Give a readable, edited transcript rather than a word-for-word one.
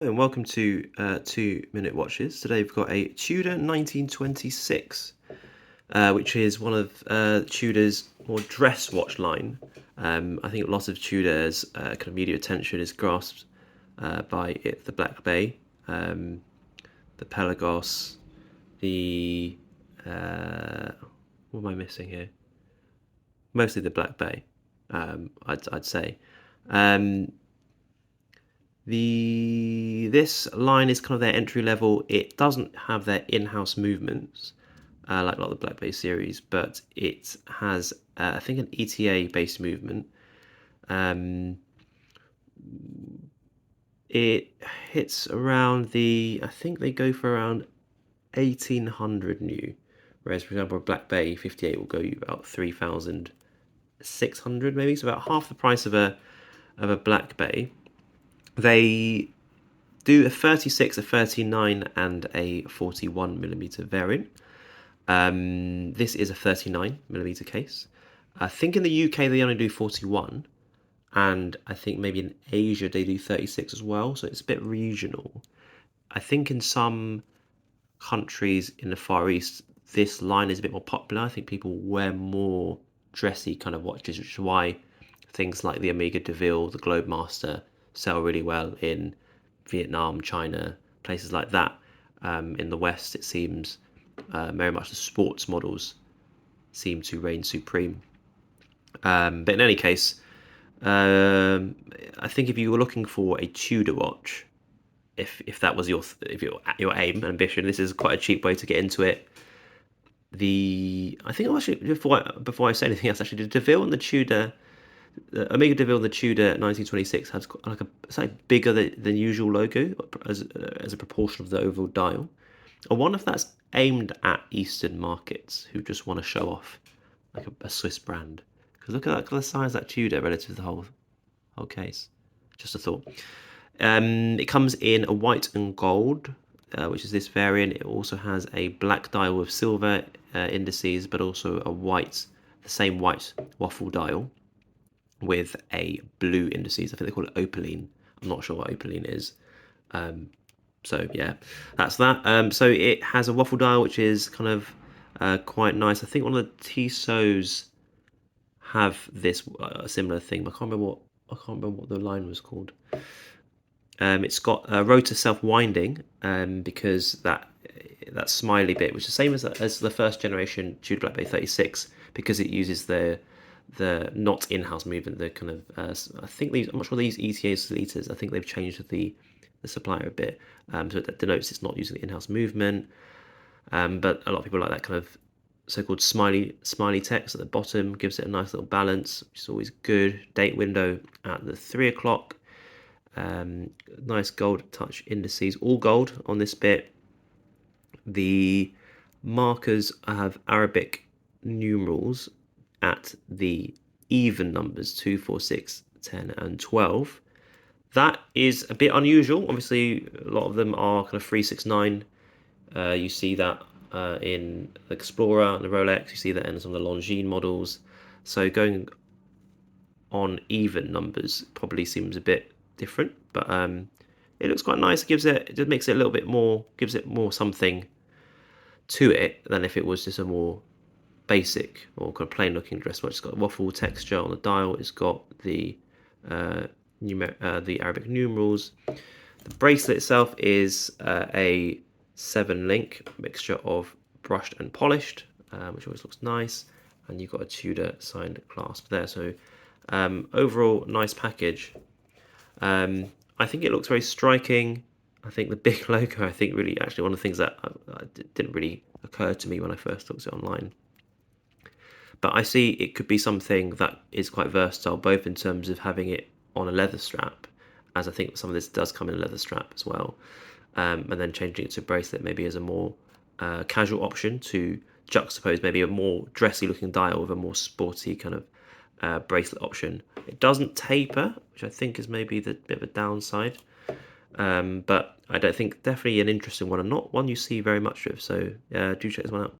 And welcome to 2 Minute Watches. Today we've got a Tudor 1926, which is one of Tudor's more dress watch line. I think lots of Tudor's kind of media attention is grasped by the Black Bay, the Pelagos, the what am I missing here? Mostly the Black Bay, I'd say. Um, this line is kind of their entry level. It doesn't have their in-house movements like a lot of the Black Bay series, but it has I think an ETA based movement. Um, it hits around I think they go for around 1800 new, whereas for example a Black Bay 58 will go you about 3600 maybe, so about half the price of a Black Bay. They do a 36, a 39, and a 41mm variant. This is a 39mm case. I think in the UK they only do 41, and I think maybe in Asia they do 36 as well, so it's a bit regional. I think in some countries in the Far East this line is a bit more popular. I think people wear more dressy kind of watches, which is why things like the Omega DeVille, the Globemaster sell really well in Vietnam, China, places like that. In the West, it seems very much the sports models seem to reign supreme. But in any case, I think if you were looking for a Tudor watch, if that was your aim and ambition, this is quite a cheap way to get into it. I think actually before I say anything else, actually the DeVille and the Tudor, the Omega DeVille and the Tudor 1926 has like a slightly bigger than usual logo as a proportion of the overall dial. I wonder if that's aimed at Eastern markets who just want to show off like a Swiss brand. Because look at that kind of size of that Tudor relative to the whole case. Just a thought. It comes in a white and gold, which is this variant. It also has a black dial with silver indices, but also the same white waffle dial with a blue indices. I think they call it opaline. I'm not sure what opaline is. So yeah, that's that. So it has a waffle dial, which is kind of quite nice. I think one of the Tissot's have this similar thing, but I can't remember what the line was called. It's got rotor self-winding because that smiley bit, which is the same as the first generation Tudor Black Bay 36, because it uses the not in-house movement. The kind of I think I'm not sure these ETA Salitas. I think they've changed the supplier a bit, so that denotes it's not using the in-house movement. But a lot of people like that kind of so-called smiley text at the bottom, gives it a nice little balance, which is always good. Date window at the 3 o'clock. Nice gold touch indices, all gold on this bit. The markers have Arabic numerals at the even numbers 2, 4, 6, 10, and 12. That is a bit unusual. Obviously, a lot of them are kind of 3, 6, 9. You see that in the Explorer and the Rolex. You see that in some of the Longines models. So going on even numbers probably seems a bit different, but it looks quite nice. It just makes it a little bit more, gives it more something to it than if it was just a more basic or kind of plain looking dress watch. It's got waffle texture on the dial. It's got the Arabic numerals. The bracelet itself is a 7-link mixture of brushed and polished, which always looks nice. And you've got a Tudor signed clasp there. So overall, nice package. I think it looks very striking. I think the big logo, I think really actually one of the things that didn't really occur to me when I first looked at it online. But I see it could be something that is quite versatile, both in terms of having it on a leather strap, as I think some of this does come in a leather strap as well, and then changing it to a bracelet maybe as a more casual option to juxtapose maybe a more dressy looking dial with a more sporty kind of bracelet option. It doesn't taper, which I think is maybe the bit of a downside, but I don't think definitely an interesting one and not one you see very much of. So do check this one out.